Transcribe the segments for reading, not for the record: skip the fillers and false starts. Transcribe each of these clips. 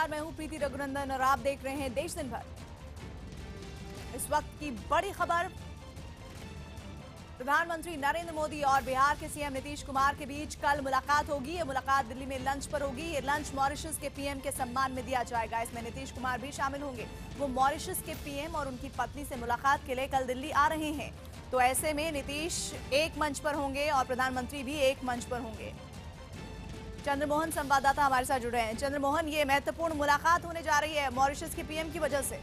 नमस्कार, मैं हूं प्रीति रघुनंदन और आप देख रहे हैं देश दिन भर। इस वक्त की बड़ी खबर, प्रधानमंत्री नरेंद्र मोदी और बिहार के सीएम नीतीश कुमार के बीच कल मुलाकात होगी। ये मुलाकात दिल्ली में लंच पर होगी। ये लंच मॉरिशस के पीएम के सम्मान में दिया जाएगा। इसमें नीतीश कुमार भी शामिल होंगे। वो मॉरिशस के पीएम और उनकी पत्नी से मुलाकात के लिए कल दिल्ली आ रहे हैं, तो ऐसे में नीतीश एक मंच पर होंगे और प्रधानमंत्री भी एक मंच पर होंगे। चंद्रमोहन संवाददाता हमारे साथ जुड़े हैं। चंद्रमोहन, ये महत्वपूर्ण मुलाकात होने जा रही है मॉरिशस के पीएम की वजह से।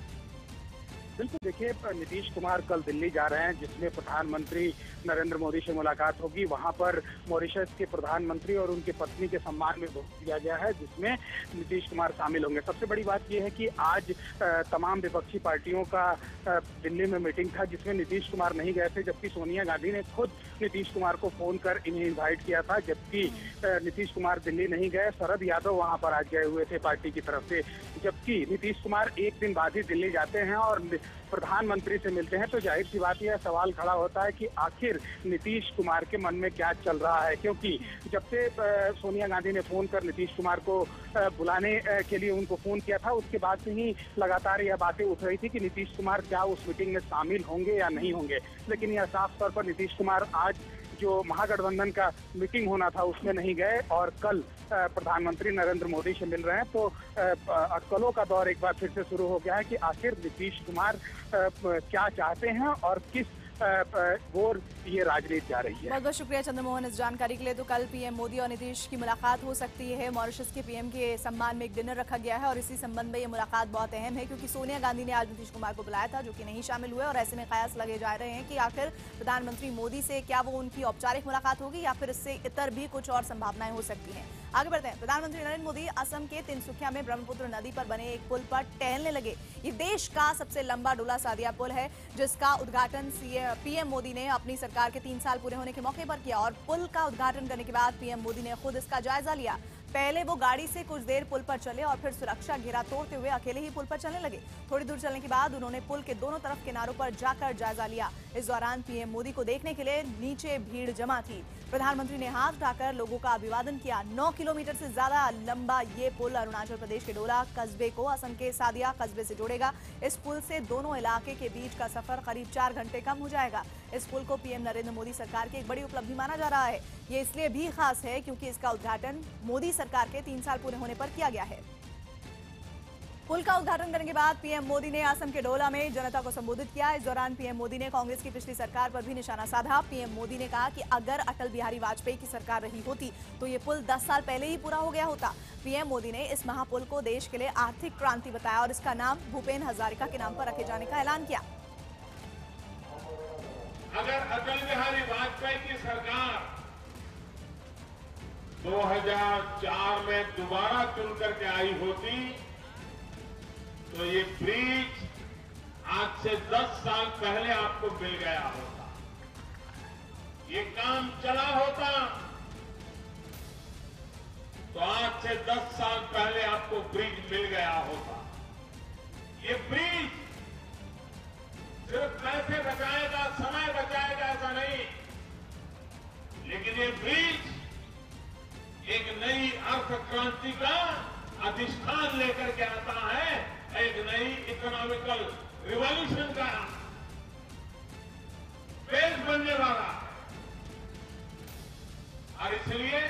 बिल्कुल, देखिए नीतीश कुमार कल दिल्ली जा रहे हैं, जिसमें प्रधानमंत्री नरेंद्र मोदी से मुलाकात होगी। वहां पर मॉरिशस के प्रधानमंत्री और उनकी पत्नी के सम्मान में भोज दिया गया है, जिसमें नीतीश कुमार शामिल होंगे। सबसे बड़ी बात यह है कि आज तमाम विपक्षी पार्टियों का दिल्ली में मीटिंग था, जिसमें नीतीश कुमार नहीं गए थे, जबकि सोनिया गांधी ने खुद नीतीश कुमार को फोन कर इन्हें इन्वाइट किया था। जबकि नीतीश कुमार दिल्ली नहीं गए, शरद यादव वहां पर आज गए हुए थे पार्टी की तरफ से। जबकि नीतीश कुमार एक दिन बाद ही दिल्ली जाते हैं और प्रधानमंत्री से मिलते हैं, तो जाहिर सी बात यह सवाल खड़ा होता है कि आखिर नीतीश कुमार के मन में क्या चल रहा है। क्योंकि जब से सोनिया गांधी ने फोन कर नीतीश कुमार को बुलाने के लिए उनको फोन किया था, उसके बाद से ही लगातार यह बातें उठ रही थी कि नीतीश कुमार क्या उस मीटिंग में शामिल होंगे या नहीं होंगे। लेकिन यह साफ तौर पर नीतीश कुमार आज जो महागठबंधन का मीटिंग होना था उसमें नहीं गए और कल प्रधानमंत्री नरेंद्र मोदी से मिल रहे हैं। तो अटकलों का दौर एक बार फिर से शुरू हो गया है कि आखिर नीतीश कुमार क्या चाहते हैं और किस ओर ये राजनीति जा रही है। बहुत बहुत शुक्रिया चंद्रमोहन इस जानकारी के लिए। तो कल पीएम मोदी और नीतीश की मुलाकात हो सकती है। मॉरिशस के पीएम के सम्मान में एक डिनर रखा गया है और इसी संबंध में ये मुलाकात बहुत अहम है, क्योंकि सोनिया गांधी ने आज नीतीश कुमार को बुलाया था, जो कि नहीं शामिल हुए। और ऐसे में कयास लगे जा रहे हैं कि आखिर प्रधानमंत्री मोदी से क्या वो उनकी औपचारिक मुलाकात होगी या फिर इससे इतर भी कुछ और संभावनाएं हो सकती हैं। आगे बढ़ते हैं। प्रधानमंत्री नरेंद्र मोदी असम के तिनसुकिया में ब्रह्मपुत्र नदी पर बने एक पुल पर टहलने लगे। ये देश का सबसे लंबा डोला सादिया पुल है, जिसका उद्घाटन पीएम मोदी ने अपनी सरकार के 3 साल पूरे होने के मौके पर किया। और पुल का उद्घाटन करने के बाद पीएम मोदी ने खुद इसका जायजा लिया। पहले वो गाड़ी से कुछ देर पुल पर चले और फिर सुरक्षा घेरा तोड़ते हुए अकेले ही पुल पर चलने लगे। थोड़ी दूर चलने के बाद उन्होंने पुल के दोनों तरफ किनारों पर जाकर जायजा लिया। इस दौरान पीएम मोदी को देखने के लिए नीचे भीड़ जमा थी। प्रधानमंत्री ने हाथ उठाकर लोगों का अभिवादन किया। 9 किलोमीटर से ज्यादा लंबा ये पुल अरुणाचल प्रदेश के डोला कस्बे को असम के सादिया कस्बे से जोड़ेगा। इस पुल से दोनों इलाके के बीच का सफर करीब 4 घंटे कम हो जाएगा। इस पुल को पीएम नरेंद्र मोदी सरकार की एक बड़ी उपलब्धि माना जा रहा है। ये इसलिए भी खास है क्योंकि इसका उद्घाटन मोदी सरकार के 3 साल पूरे होने पर किया गया है। पुल का उद्घाटन करने के बाद पीएम मोदी ने असम के डोला में जनता को संबोधित किया। इस दौरान पीएम मोदी ने कांग्रेस की पिछली सरकार पर भी निशाना साधा। पीएम मोदी ने कहा कि अगर अटल बिहारी वाजपेयी की सरकार रही होती तो ये पुल 10 साल पहले ही पूरा हो गया होता। पीएम मोदी ने इस महापुल को देश के लिए आर्थिक क्रांति बताया और इसका नाम भूपेन हजारिका के नाम पर रखे जाने का ऐलान किया। अगर अटल बिहारी वाजपेयी की सरकार 2004 में दोबारा चुन करके आई होती तो ये ब्रिज आज से 10 साल पहले आपको मिल गया होता, ये काम चला होता तो आज से 10 साल पहले आपको ब्रिज मिल गया होता। ये ब्रिज सिर्फ पैसे बचाएगा, समय बचाएगा ऐसा नहीं, लेकिन ये ब्रिज एक नई अर्थ क्रांति का अधिष्ठान लेकर के आता है, एक नई इकोनॉमिकल रिवॉल्यूशन का बेस बनने वाला। और इसलिए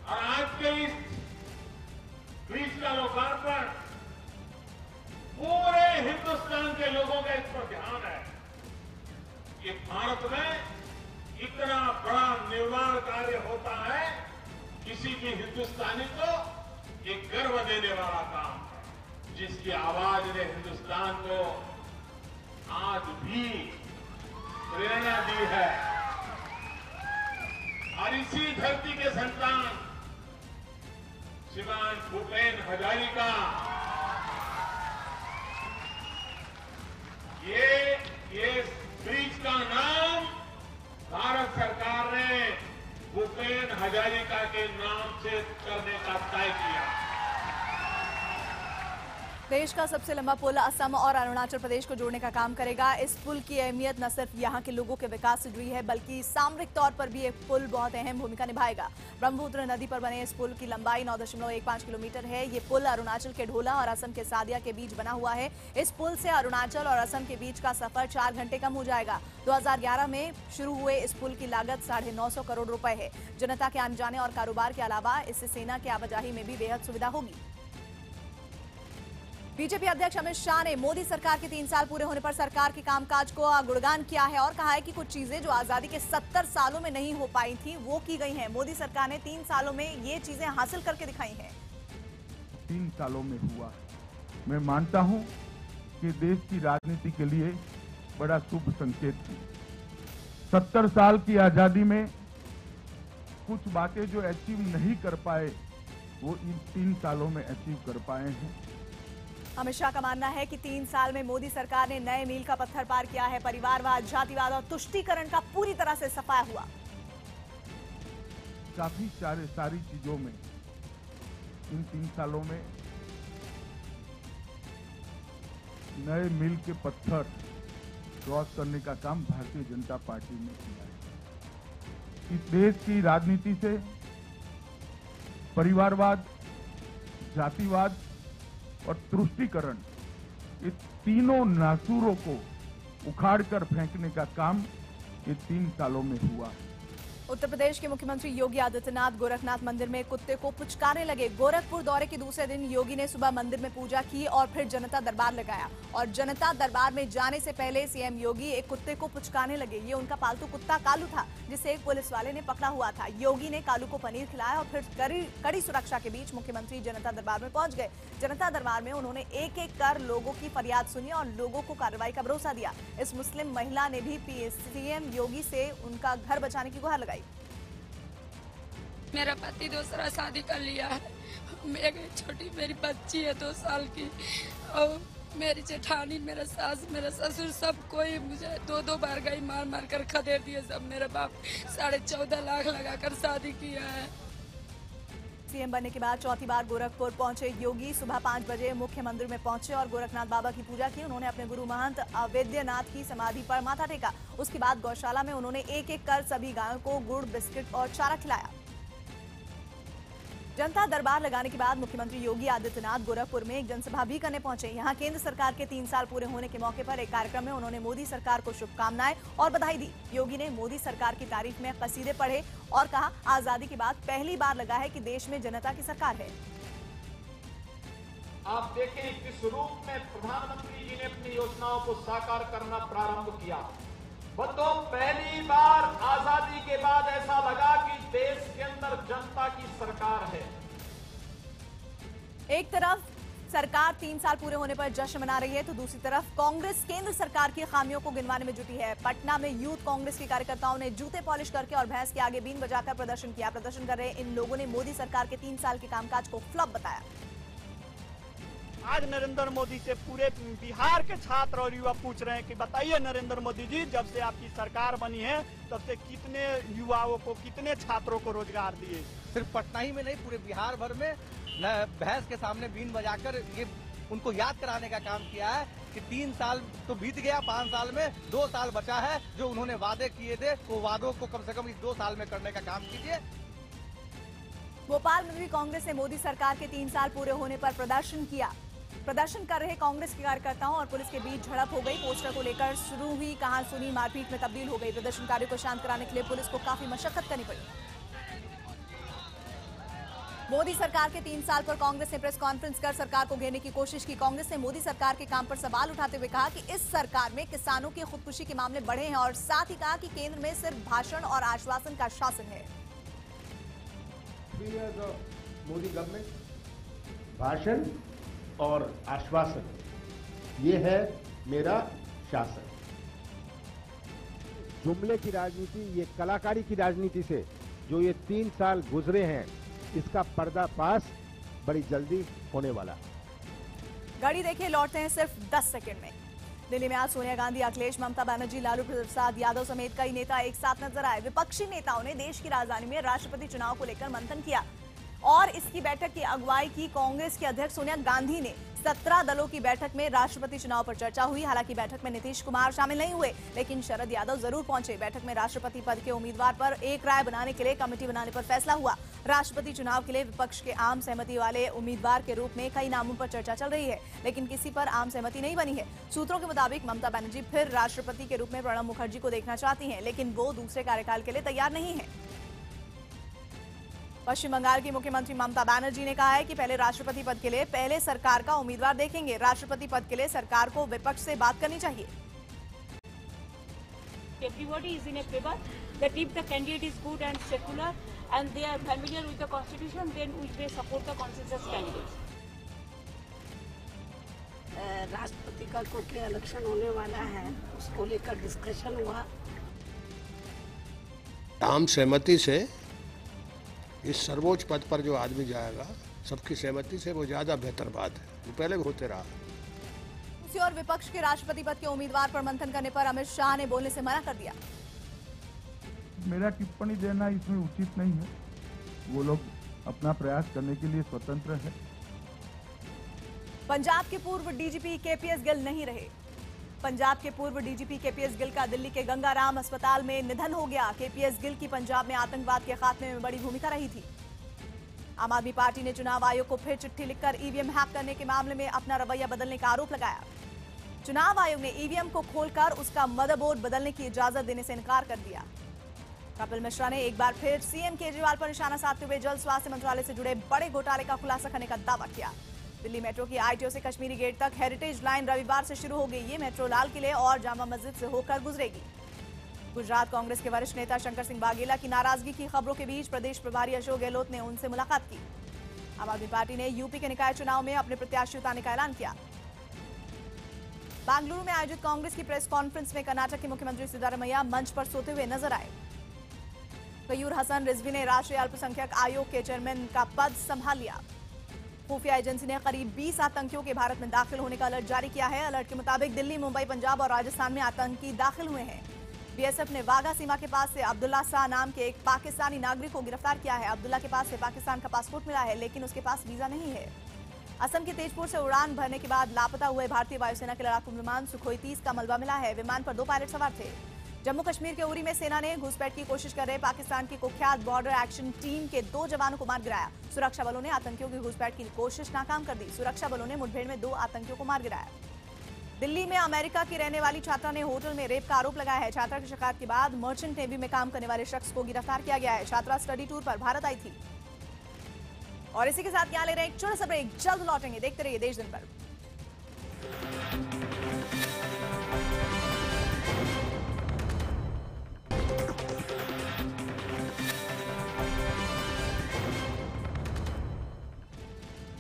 और आज के इस ब्रिज का लोकार्पण पूरे हिंदुस्तान के लोगों का इस पर ध्यान है कि भारत में इतना बड़ा निर्माण कार्य होता है, किसी भी हिंदुस्तानी को ये गर्व देने वाला काम है, जिसकी आवाज ने हिंदुस्तान को आज भी प्रेरणा दी है। और इसी धरती के संतान श्रीमान भूपेन हजारिका ये ब्रिज का नाम भारत सरकार ने भूपेन हजारिका के नाम से करने का तय किया। देश का सबसे लंबा पुल असम और अरुणाचल प्रदेश को जोड़ने का काम करेगा। इस पुल की अहमियत न सिर्फ यहां के लोगों के विकास से जुड़ी है, बल्कि सामरिक तौर पर भी एक पुल बहुत अहम भूमिका निभाएगा। ब्रह्मपुत्र नदी पर बने इस पुल की लंबाई 9.15 किलोमीटर है। ये पुल अरुणाचल के ढोला और असम के सादिया के बीच बना हुआ है। इस पुल से अरुणाचल और असम के बीच का सफर 4 घंटे कम हो जाएगा। 2011 में शुरू हुए इस पुल की लागत 950 करोड़ रुपए है। जनता के आने जाने और कारोबार के अलावा इससे सेना की आवाजाही में भी बेहद सुविधा होगी। बीजेपी अध्यक्ष अमित शाह ने मोदी सरकार के 3 साल पूरे होने पर सरकार के कामकाज को गुणगान किया है और कहा है कि कुछ चीजें जो आजादी के 70 सालों में नहीं हो पाई थी वो की गई हैं। मोदी सरकार ने 3 सालों में ये चीजें हासिल करके दिखाई हैं। 3 सालों में हुआ। मैं मानता हूं कि देश की राजनीति के लिए बड़ा शुभ संकेत थी। 70 साल की आजादी में कुछ बातें जो अचीव नहीं कर पाए वो इन 3 सालों में अचीव कर पाए हैं। अमित शाह का मानना है कि 3 साल में मोदी सरकार ने नए मील का पत्थर पार किया है। परिवारवाद, जातिवाद और तुष्टीकरण का पूरी तरह से सफाया हुआ। काफी सारी चीजों में इन 3 सालों में नए मील के पत्थर क्रॉस करने का काम भारतीय जनता पार्टी ने किया है। इस देश की राजनीति से परिवारवाद, जातिवाद और तुष्टीकरण, ये तीनों नासूरों को उखाड़कर फेंकने का काम ये 3 सालों में हुआ। उत्तर प्रदेश के मुख्यमंत्री योगी आदित्यनाथ गोरखनाथ मंदिर में कुत्ते को पुचकारने लगे। गोरखपुर दौरे के दूसरे दिन योगी ने सुबह मंदिर में पूजा की और फिर जनता दरबार लगाया। और जनता दरबार में जाने से पहले सीएम योगी एक कुत्ते को पुचकारने लगे। ये उनका पालतू कुत्ता कालू था, जिसे एक पुलिस वाले ने पकड़ा हुआ था। योगी ने कालू को पनीर खिलाया और फिर कड़ी सुरक्षा के बीच मुख्यमंत्री जनता दरबार में पहुंच गए। जनता दरबार में उन्होंने एक एक कर लोगों की फरियाद सुनी और लोगों को कार्रवाई का भरोसा दिया। इस मुस्लिम महिला ने भी सीएम योगी से उनका घर बचाने की गुहार लगाई। मेरा पति दूसरा शादी कर लिया है। मेरी बच्ची है 2 साल की और मेरी जेठानी, मेरा सास, मेरा ससुर, सब कोई मुझे 2 बार गई मार कर खदेड़ दिए सब। मेरे बाप 14.5 लाख लगाकर शादी किया है। सीएम बनने के बाद चौथी बार गोरखपुर पहुंचे योगी। सुबह 5 बजे मुख्य मंदिर में पहुंचे और गोरखनाथ बाबा की पूजा की। उन्होंने अपने गुरु महंत अवैद्यनाथ की समाधि पर माथा टेका। उसके बाद गौशाला में उन्होंने एक एक कर सभी गायों को गुड़, बिस्किट और चारा खिलाया। जनता दरबार लगाने के बाद मुख्यमंत्री योगी आदित्यनाथ गोरखपुर में एक जनसभा भी करने पहुंचे। यहां केंद्र सरकार के 3 साल पूरे होने के मौके पर एक कार्यक्रम में उन्होंने मोदी सरकार को शुभकामनाएं और बधाई दी। योगी ने मोदी सरकार की तारीफ में कसीदे पढ़े और कहा, आजादी के बाद पहली बार लगा है कि देश में जनता की सरकार है। आप देखें किस रूप में प्रधानमंत्री जी ने अपनी योजनाओं को साकार करना प्रारंभ किया। वो तो पहली बार आजादी के बाद ऐसा लगा कि देश के अंदर जनता की सरकार है। एक तरफ सरकार 3 साल पूरे होने पर जश्न मना रही है तो दूसरी तरफ कांग्रेस केंद्र सरकार की खामियों को गिनवाने में जुटी है। पटना में यूथ कांग्रेस के कार्यकर्ताओं ने जूते पॉलिश करके और भैंस के आगे बीन बजाकर प्रदर्शन किया। प्रदर्शन कर रहे इन लोगों ने मोदी सरकार के 3 साल के कामकाज को फ्लॉप बताया। आज नरेंद्र मोदी से पूरे बिहार के छात्र और युवा पूछ रहे हैं कि बताइए नरेंद्र मोदी जी, जब से आपकी सरकार बनी है तब से कितने युवाओं को, कितने छात्रों को रोजगार दिए। सिर्फ पटना ही में नहीं, पूरे बिहार भर में भैंस के सामने बीन बजाकर ये उनको याद कराने का काम किया है कि 3 साल तो बीत गया, 5 साल में 2 साल बचा है। जो उन्होंने वादे किए थे वो वादों को कम से कम इस 2 साल में करने का काम कीजिए। भोपाल में भी कांग्रेस ने मोदी सरकार के 3 साल पूरे होने पर प्रदर्शन किया। प्रदर्शन कर रहे कांग्रेस के कार्यकर्ताओं और पुलिस के बीच झड़प हो गई। पोस्टर को लेकर शुरू हुई कहासुनी मारपीट में तब्दील हो गई। प्रदर्शनकारियों को शांत कराने के लिए पुलिस को काफी मशक्कत करनी पड़ी। मोदी सरकार के 3 साल पर कांग्रेस ने प्रेस कॉन्फ्रेंस कर सरकार को घेरने की कोशिश की। कांग्रेस ने मोदी सरकार के काम पर सवाल उठाते हुए कहा कि इस सरकार में किसानों की खुदकुशी के मामले बढ़े हैं और साथ ही कहा कि केंद्र में सिर्फ भाषण और आश्वासन का शासन है। मोदी गवर्नमेंट, भाषण और आश्वासन, ये है मेरा शासन। जुमले की राजनीति, ये कलाकारी की राजनीति से जो ये 3 साल गुजरे हैं, इसका पर्दाफाश बड़ी जल्दी होने वाला। घड़ी देखिए, लौटते हैं सिर्फ 10 सेकंड में। दिल्ली में आज सोनिया गांधी, अखिलेश, ममता बनर्जी, लालू प्रसाद यादव समेत कई नेता एक साथ नजर आए। विपक्षी नेताओं ने देश की राजधानी में राष्ट्रपति चुनाव को लेकर मंथन किया। और इसकी बैठक की अगुवाई की कांग्रेस के अध्यक्ष सोनिया गांधी ने। 17 दलों की बैठक में राष्ट्रपति चुनाव पर चर्चा हुई। हालांकि बैठक में नीतीश कुमार शामिल नहीं हुए, लेकिन शरद यादव जरूर पहुंचे। बैठक में राष्ट्रपति पद के उम्मीदवार पर एक राय बनाने के लिए कमेटी बनाने पर फैसला हुआ। राष्ट्रपति चुनाव के लिए विपक्ष के आम सहमति वाले उम्मीदवार के रूप में कई नामों पर चर्चा चल रही है, लेकिन किसी पर आम सहमति नहीं बनी है। सूत्रों के मुताबिक ममता बनर्जी फिर राष्ट्रपति के रूप में प्रणब मुखर्जी को देखना चाहती हैं, लेकिन वो दूसरे कार्यकाल के लिए तैयार नहीं है। पश्चिम बंगाल की मुख्यमंत्री ममता बनर्जी ने कहा है कि पहले राष्ट्रपति पद के लिए पहले सरकार का उम्मीदवार देखेंगे। राष्ट्रपति पद के लिए सरकार को विपक्ष से बात करनी चाहिए। Everybody is in a favor that if the candidate is good and secular and they are familiar with the constitution, then we may support the consensus candidates. राष्ट्रपति का कोई इलेक्शन होने वाला है, उसको लेकर डिस्कशन हुआ। आम सहमति से इस सर्वोच्च पद पर जो आदमी जाएगा, सबकी सहमति से, वो ज्यादा बेहतर बात है। वो पहले होते रहा। दूसरी ओर विपक्ष के राष्ट्रपति पद के उम्मीदवार पर मंथन करने पर अमित शाह ने बोलने से मना कर दिया। मेरा टिप्पणी देना इसमें उचित नहीं है। वो लोग अपना प्रयास करने के लिए स्वतंत्र है। पंजाब के पूर्व डीजीपी केपीएस गिल नहीं रहे। पंजाब के पूर्व डीजीपी केपीएस गिल का दिल्ली के गंगाराम अस्पताल में निधन हो गया। केपीएस गिल की पंजाब में आतंकवाद के खात्मे में बड़ी भूमिका रही थी। आम आदमी पार्टी ने चुनाव आयोग को फिर चिट्ठी लिखकर ईवीएम हैक करने के मामले में अपना रवैया बदलने का आरोप लगाया। चुनाव आयोग ने ईवीएम को खोलकर उसका मदरबोर्ड बदलने की इजाजत देने से इनकार कर दिया। कपिल मिश्रा ने एक बार फिर सीएम केजरीवाल पर निशाना साधते हुए जल स्वास्थ्य मंत्रालय से जुड़े बड़े घोटाले का खुलासा करने का दावा किया। दिल्ली मेट्रो की आईटीओ से कश्मीरी गेट तक हेरिटेज लाइन रविवार से शुरू हो गई। ये मेट्रो लाल किले और जामा मस्जिद से होकर गुजरेगी। गुजरात कांग्रेस के वरिष्ठ नेता शंकर सिंह वाघेला की नाराजगी की खबरों के बीच प्रदेश प्रभारी अशोक गहलोत ने उनसे मुलाकात की। आम आदमी पार्टी ने यूपी के निकाय चुनाव में अपने प्रत्याशी उतारने का ऐलान किया। बेंगलुरु में आयोजित कांग्रेस की प्रेस कॉन्फ्रेंस में कर्नाटक के मुख्यमंत्री सिद्धारमैया मंच पर सोते हुए नजर आए। कयूर हसन रिजवी ने राष्ट्रीय अल्पसंख्यक आयोग के चेयरमैन का पद संभाल लिया। खुफिया एजेंसी ने करीब 20 आतंकियों के भारत में दाखिल होने का अलर्ट जारी किया है। अलर्ट के मुताबिक दिल्ली, मुंबई, पंजाब और राजस्थान में आतंकी दाखिल हुए हैं। बीएसएफ ने वाघा सीमा के पास से अब्दुल्ला शाह नाम के एक पाकिस्तानी नागरिक को गिरफ्तार किया है। अब्दुल्ला के पास से पाकिस्तान का पासपोर्ट मिला है, लेकिन उसके पास वीजा नहीं है। असम के तेजपुर से उड़ान भरने के बाद लापता हुए भारतीय वायुसेना के लड़ाकू विमान सुखोई 30 का मलबा मिला है। विमान पर 2 पायलट सवार थे। जम्मू कश्मीर के उरी में सेना ने घुसपैठ की कोशिश कर रहे पाकिस्तान की कुख्यात बॉर्डर एक्शन टीम के 2 जवानों को मार गिराया। सुरक्षा बलों ने आतंकियों की घुसपैठ की कोशिश नाकाम कर दी। सुरक्षा बलों ने मुठभेड़ में 2 आतंकियों को मार गिराया। दिल्ली में अमेरिका की रहने वाली छात्रा ने होटल में रेप का आरोप लगाया है। छात्रा की शिकायत के बाद मर्चेंट नेवी में काम करने वाले शख्स को गिरफ्तार किया गया है। छात्रा स्टडी टूर पर भारत आई थी। और इसी के साथ यहाँ ले रहे हैं एक छोटा सा ब्रेक। जल्द लौटेंगे। देखते रहिए देश दिन भर।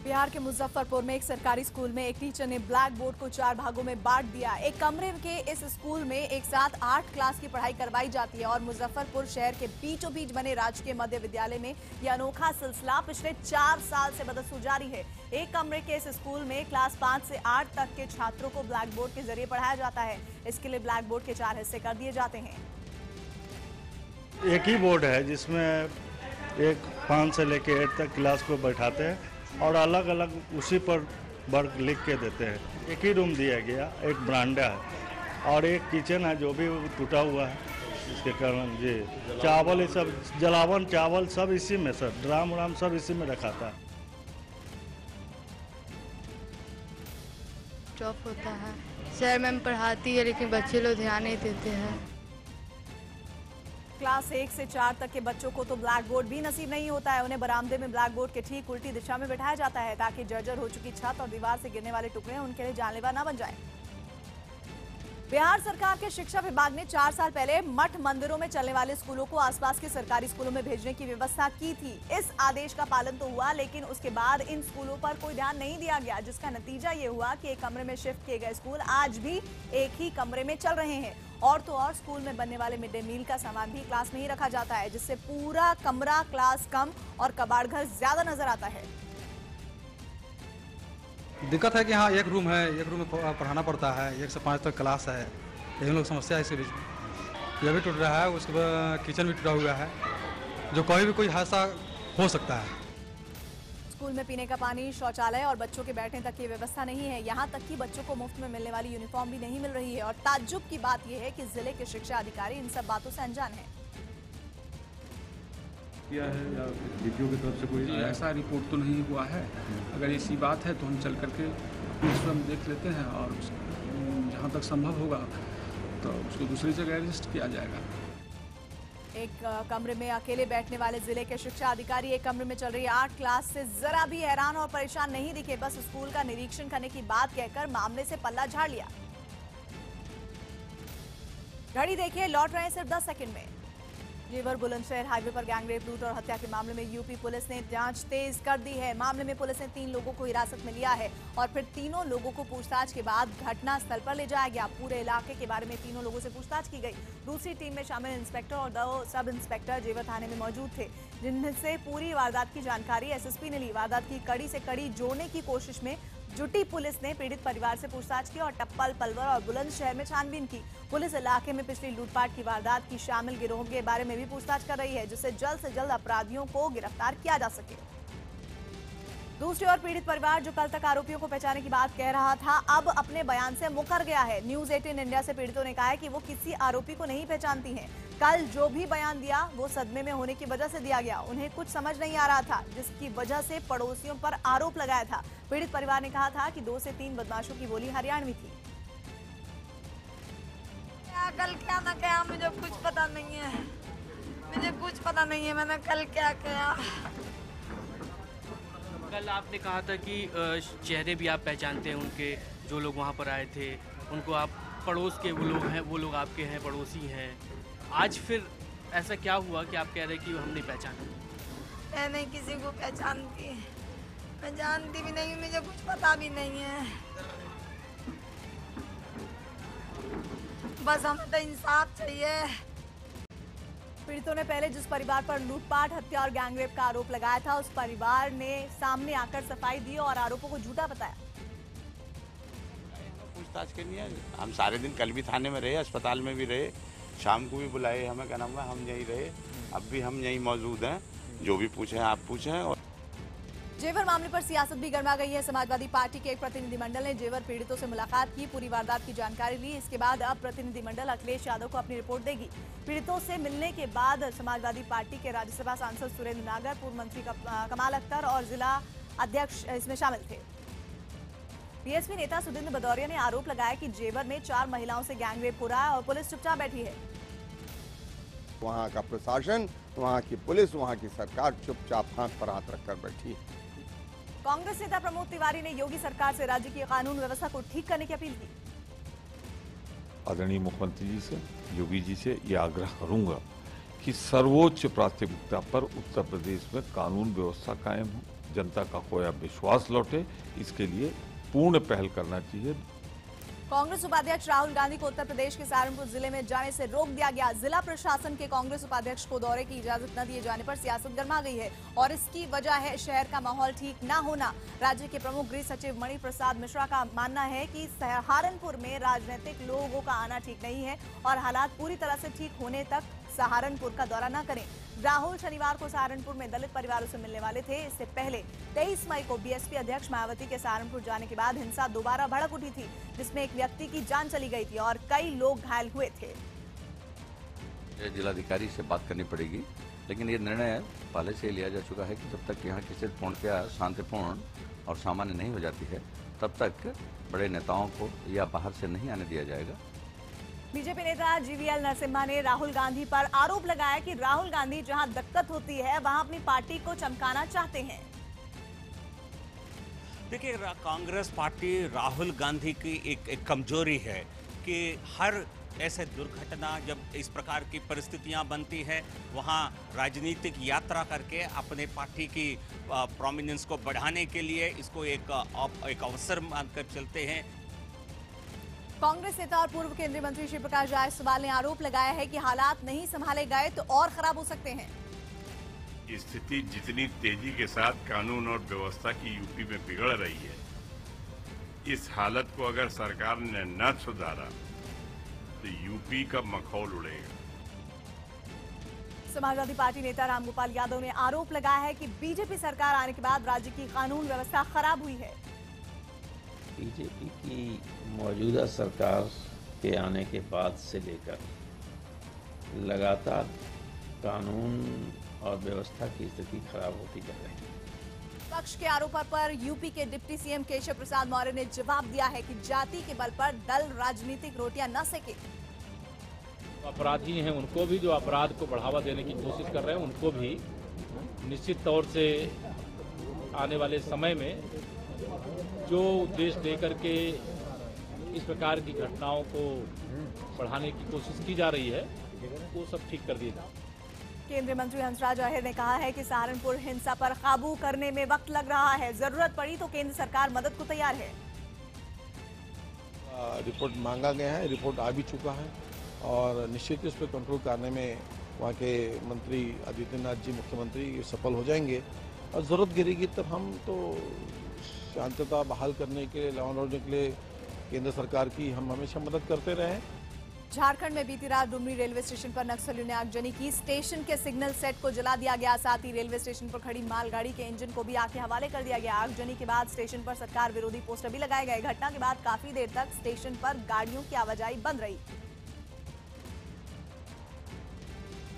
बिहार के मुजफ्फरपुर में एक सरकारी स्कूल में एक टीचर ने ब्लैक बोर्ड को 4 भागों में बांट दिया। एक कमरे के इस स्कूल में एक साथ 8 क्लास की पढ़ाई करवाई जाती है और मुजफ्फरपुर शहर के बीचों बीच बने राजकीय मध्य विद्यालय में यह अनोखा सिलसिला पिछले 4 साल से बदस्तूर जारी है। एक कमरे के इस स्कूल में क्लास 5 से 8 तक के छात्रों को ब्लैक बोर्ड के जरिए पढ़ाया जाता है। इसके लिए ब्लैक बोर्ड के 4 हिस्से कर दिए जाते हैं। एक ही बोर्ड है जिसमें एक 5 से लेकर 8 तक क्लास को बैठाते हैं और अलग अलग उसी पर वर्क लिख के देते हैं। एक ही रूम दिया गया, एक बरामदा है और एक किचन है जो भी टूटा हुआ है। इसके कारण जी चावल ये सब जलावन चावल सब इसी में, सर ड्राम व्राम सब इसी में रखा था। ड्रॉप होता है। सर मैम पढ़ाती है लेकिन बच्चे लोग ध्यान नहीं देते हैं। क्लास 1 से 4 तक के बच्चों को तो ब्लैक बोर्ड भी नसीब नहीं होता है। उन्हें बरामदे में ब्लैक बोर्ड के ठीक उल्टी दिशा में बिठाया जाता है ताकि जर्जर हो चुकी छत और दीवार से गिरने वाले टुकड़े उनके लिए जानलेवा न बन जाए। बिहार सरकार के शिक्षा विभाग ने 4 साल पहले मठ मंदिरों में चलने वाले स्कूलों को आसपास के सरकारी स्कूलों में भेजने की व्यवस्था की थी। इस आदेश का पालन तो हुआ, लेकिन उसके बाद इन स्कूलों पर कोई ध्यान नहीं दिया गया, जिसका नतीजा ये हुआ कि एक कमरे में शिफ्ट किए गए स्कूल आज भी एक ही कमरे में चल रहे हैं। और तो और स्कूल में बनने वाले मिड डे मील का सामान भी क्लास में ही रखा जाता है, जिससे पूरा कमरा क्लास कम और कबाड़ घर ज्यादा नजर आता है। दिक्कत है कि हाँ एक रूम है, एक रूम में पढ़ाना पड़ता है, 1 से 5 तक क्लास है। यही लोग समस्या है इसके बीच में। यह भी टूट रहा है, उसके बाद किचन भी टूटा हुआ है, जो कहीं भी कोई हादसा हो सकता है। स्कूल में पीने का पानी, शौचालय और बच्चों के बैठने तक की व्यवस्था नहीं है। यहां तक कि बच्चों को मुफ्त में मिलने वाली यूनिफॉर्म भी नहीं मिल रही है। और ताज्जुब की बात यह है कि जिले के शिक्षा अधिकारी इन सब बातों से अनजान हैं। किया है या डीपीओ की तरफ से कोई ऐसा रिपोर्ट तो नहीं हुआ है। अगर ऐसी बात है तो हम चल करके स्वयं देख लेते हैं और जहाँ तक संभव होगा तो उसको दूसरी जगह एडजस्ट किया जाएगा। एक कमरे में अकेले बैठने वाले जिले के शिक्षा अधिकारी एक कमरे में चल रही 8 क्लास से जरा भी हैरान और परेशान नहीं दिखे। बस स्कूल का निरीक्षण करने की बात कहकर मामले से पल्ला झाड़ लिया। घड़ी देखिए, लौट रहे हैं सिर्फ 10 सेकंड में। जेवर बुलंदशहर हाईवे पर गैंगरेप, लूट और हत्या के मामले में यूपी पुलिस ने जांच तेज कर दी है। मामले में पुलिस ने 3 लोगों को हिरासत में लिया है और फिर तीनों लोगों को पूछताछ के बाद घटना स्थल पर ले जाया गया। पूरे इलाके के बारे में तीनों लोगों से पूछताछ की गई। दूसरी टीम में शामिल इंस्पेक्टर और 2 सब इंस्पेक्टर जेवर थाने में मौजूद थे, जिनसे पूरी वारदात की जानकारी एसएसपी ने ली। वारदात की कड़ी से कड़ी जोड़ने की कोशिश में जुटी पुलिस ने पीड़ित परिवार से पूछताछ की और टप्पल, पलवल और बुलंदशहर में छानबीन की। पुलिस इलाके में पिछली लूटपाट की वारदात की शामिल गिरोह के बारे में भी पूछताछ कर रही है, जिससे जल्द से जल्द अपराधियों को गिरफ्तार किया जा सके। दूसरी ओर पीड़ित परिवार, जो कल तक आरोपियों को पहचानने की बात कह रहा था, अब अपने बयान से मुकर गया है। न्यूज 18 इंडिया से पीड़ितों ने कहा है कि वो किसी आरोपी को नहीं पहचानती हैं। कल जो भी बयान दिया वो सदमे में होने की वजह से दिया गया। उन्हें कुछ समझ नहीं आ रहा था, जिसकी वजह से पड़ोसियों पर आरोप लगाया था। पीड़ित परिवार ने कहा था कि 2 से 3 बदमाशों की बोली हरियाणवी थी। कल क्या ना क्या मुझे कुछ पता नहीं है, मुझे कुछ पता नहीं है मैंने कल क्या किया। कल आपने कहा था कि चेहरे भी आप पहचानते हैं उनके, जो लोग वहाँ पर आए थे उनको आप पड़ोस के वो लोग हैं, वो लोग आपके हैं, पड़ोसी हैं। आज फिर ऐसा क्या हुआ कि आप कह रहे हैं कि हम नहीं पहचाने? मैं नहीं किसी को पहचानती, मैं जानती भी नहीं, मुझे कुछ पता भी नहीं है। बस हमें तो इंसाफ चाहिए। पीड़ितों ने पहले जिस परिवार पर लूटपाट, हत्या और गैंगरेप का आरोप लगाया था, उस परिवार ने सामने आकर सफाई दी और आरोपों को झूठा बताया। पूछताछ करनी है। हम सारे दिन कल भी थाने में रहे, अस्पताल में भी रहे, शाम को भी बुलाए हमें, क्या नाम है, हम यहीं रहे, अब भी हम यहीं मौजूद हैं। जो भी पूछे आप पूछें। और जेवर मामले पर सियासत भी गर्मा गई है। समाजवादी पार्टी के एक प्रतिनिधिमंडल ने जेवर पीड़ितों से मुलाकात की, पूरी वारदात की जानकारी ली। इसके बाद अब प्रतिनिधिमंडल अखिलेश यादव को अपनी रिपोर्ट देगी। पीड़ितों से मिलने के बाद समाजवादी पार्टी के राज्यसभा सांसद सुरेंद्र नागर, पूर्व मंत्री कमाल अख्तर और जिला अध्यक्ष इसमें शामिल थे। बीएसपी नेता सुदिंद्र भदौरिया ने आरोप लगाया कि जेवर में 4 महिलाओं से गैंगरेप हो रहा है और पुलिस चुपचाप बैठी है। वहाँ का प्रशासन, वहाँ की पुलिस, वहाँ की सरकार चुपचाप हाथ पर हाथ रखकर बैठी है। कांग्रेस नेता प्रमोद तिवारी ने योगी सरकार से राज्य की कानून व्यवस्था को ठीक करने की अपील की। आदरणीय मुख्यमंत्री जी से, योगी जी से ये आग्रह करूंगा कि सर्वोच्च प्राथमिकता पर उत्तर प्रदेश में कानून व्यवस्था कायम हो, जनता का खोया विश्वास लौटे, इसके लिए पूर्ण पहल करना चाहिए। कांग्रेस उपाध्यक्ष राहुल गांधी को उत्तर प्रदेश के सहारनपुर जिले में जाने से रोक दिया गया। जिला प्रशासन के कांग्रेस उपाध्यक्ष को दौरे की इजाजत न दिए जाने पर सियासत गर्मा गई है और इसकी वजह है शहर का माहौल ठीक न होना। राज्य के प्रमुख गृह सचिव मणि प्रसाद मिश्रा का मानना है कि सहारनपुर में राजनीतिक लोगों का आना ठीक नहीं है और हालात पूरी तरह से ठीक होने तक सहारनपुर का दौरा न करें। राहुल शनिवार को सहारनपुर में दलित परिवारों से मिलने वाले थे। इससे पहले 23 मई को बीएसपी अध्यक्ष मायावती के सहारनपुर जाने के बाद हिंसा दोबारा भड़क उठी थी, जिसमें एक व्यक्ति की जान चली गई थी और कई लोग घायल हुए थे। जिलाधिकारी से बात करनी पड़ेगी, लेकिन ये निर्णय पहले से लिया जा चुका है कि जब तक यहाँ की स्थिति पूर्णतया शांतिपूर्ण और सामान्य नहीं हो जाती है, तब तक बड़े नेताओं को या बाहर से नहीं आने दिया जाएगा। बीजेपी नेता जीवीएल नरसिम्हा ने राहुल गांधी पर आरोप लगाया कि राहुल गांधी जहां दिक्कत होती है वहां अपनी पार्टी को चमकाना चाहते हैं। देखिए, कांग्रेस पार्टी राहुल गांधी की एक कमजोरी है कि हर ऐसे दुर्घटना, जब इस प्रकार की परिस्थितियां बनती है, वहां राजनीतिक यात्रा करके अपने पार्टी की प्रोमिनेंस को बढ़ाने के लिए इसको एक अवसर मानकर चलते हैं। कांग्रेस नेता और पूर्व केंद्रीय मंत्री श्री प्रकाश जायसवाल ने आरोप लगाया है कि हालात नहीं संभाले गए तो और खराब हो सकते हैं। स्थिति जितनी तेजी के साथ कानून और व्यवस्था की यूपी में बिगड़ रही है, इस हालत को अगर सरकार ने न सुधारा तो यूपी का मखौल उड़ेगा। समाजवादी पार्टी नेता रामगोपाल यादव ने आरोप लगाया है कि बीजेपी सरकार आने के बाद राज्य की कानून व्यवस्था खराब हुई है। बीजेपी की मौजूदा सरकार के आने के बाद से लेकर लगातार कानून और व्यवस्था की स्थिति खराब होती जा रही है। पक्ष के आरोपों पर यूपी के डिप्टी सीएम केशव प्रसाद मौर्य ने जवाब दिया है कि जाति के बल पर दल राजनीतिक रोटियां न सेके। अपराधी हैं उनको भी, जो अपराध को बढ़ावा देने की कोशिश कर रहे हैं उनको भी निश्चित तौर से आने वाले समय में जो उद्देश्य लेकर के इस प्रकार की घटनाओं को बढ़ाने की कोशिश की जा रही है वो सब ठीक कर दिया जाए। केंद्रीय मंत्री हंसराज अहीर ने कहा है कि सहारनपुर हिंसा पर काबू करने में वक्त लग रहा है, जरूरत पड़ी तो केंद्र सरकार मदद को तैयार है। रिपोर्ट मांगा गया है, रिपोर्ट आ भी चुका है और निश्चित ही उस पर कंट्रोल करने में वहाँ के मंत्री आदित्यनाथ जी मुख्यमंत्री सफल हो जाएंगे और जरूरत गिरेगी तब हम तो शांतता बहाल करने के लिए, लॉ एंड ऑर्डर के लिए केंद्र सरकार की हम हमेशा मदद करते रहे हैं। झारखंड में बीती रात डुमरी रेलवे स्टेशन पर नक्सलियों ने आगजनी की। स्टेशन के सिग्नल सेट को जला दिया गया, साथ ही रेलवे स्टेशन पर खड़ी मालगाड़ी के इंजन को भी आग के हवाले कर दिया गया। आगजनी के बाद स्टेशन पर सरकार विरोधी पोस्टर भी लगाए गए। घटना के बाद काफी देर तक स्टेशन पर गाड़ियों की आवाजाही बंद रही।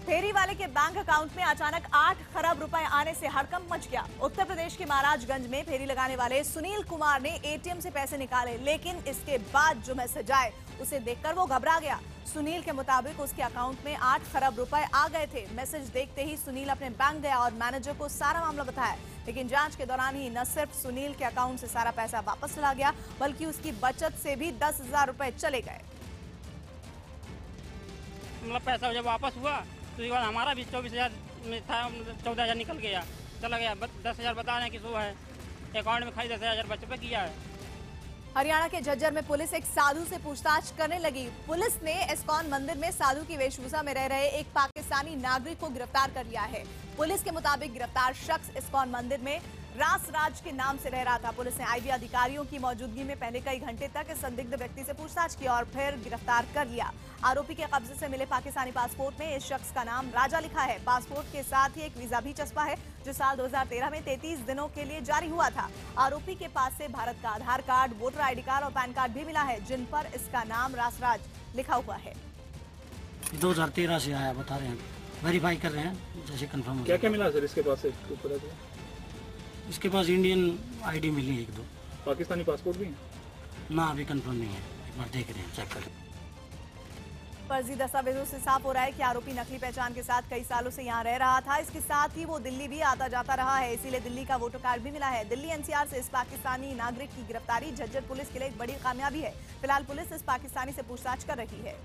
फेरी वाले के बैंक अकाउंट में अचानक 8 खरब रुपए आने से हड़कंप मच गया। उत्तर प्रदेश के महाराजगंज में फेरी लगाने वाले सुनील कुमार ने एटीएम से पैसे निकाले, लेकिन इसके बाद जो मैसेज आए उसे देखकर वो घबरा गया। सुनील के मुताबिक उसके अकाउंट में 8 खरब रुपए आ गए थे। मैसेज देखते ही सुनील अपने बैंक गया और मैनेजर को सारा मामला बताया, लेकिन जांच के दौरान ही न सिर्फ सुनील के अकाउंट से सारा पैसा वापस चला गया, बल्कि उसकी बचत से भी 10,000 रुपए चले गए। मतलब पैसा जब वापस हुआ तो उसके बाद हमारा भी 24,000 में था, 14,000 निकल गया, चला गया। 10,000 बता रहे हैं कि सो है अकाउंट में, खाली 10,000 बचत किया है। हरियाणा के झज्जर में पुलिस एक साधु से पूछताछ करने लगी। पुलिस ने इस्कॉन मंदिर में साधु की वेशभूषा में रह रहे एक पाकिस्तानी नागरिक को गिरफ्तार कर लिया है। पुलिस के मुताबिक गिरफ्तार शख्स इस्कॉन मंदिर में रासराज के नाम से रह रहा था। पुलिस ने आईबी अधिकारियों की मौजूदगी में पहले कई घंटे तक इस संदिग्ध व्यक्ति से पूछताछ की और फिर गिरफ्तार कर लिया। आरोपी के कब्जे से मिले पाकिस्तानी पासपोर्ट में इस शख्स का नाम राजा लिखा है। पासपोर्ट के साथ ही एक वीजा भी चस्पा है, जो साल 2013 में 33 दिनों के लिए जारी हुआ था। आरोपी के पास से भारत का आधार कार्ड, वोटर आईडी कार्ड और पैन कार्ड भी मिला है, जिन पर इसका नाम रासराज लिखा हुआ है। 2013 से आया, बता रहे हैं, वेरीफाई कर रहे हैं, जैसे कंफर्म। क्या क्या मिला सर इसके पास से? इसके पास इंडियन आईडी मिली है, 1-2। पाकिस्तानी पासपोर्ट भी है? ना, अभी कंफर्म नहीं है, एक बार देख रहे हैं, चेक कर। फर्जी दस्तावेजों से साफ हो रहा है कि आरोपी नकली पहचान के साथ कई सालों से यहां रह रहा था। इसके साथ ही वो दिल्ली भी आता जाता रहा है, इसीलिए दिल्ली का वोटर कार्ड भी मिला है। दिल्ली एनसीआर से इस पाकिस्तानी नागरिक की गिरफ्तारी झज्जर पुलिस के लिए एक बड़ी कामयाबी है। फिलहाल पुलिस इस पाकिस्तानी से पूछताछ कर रही है।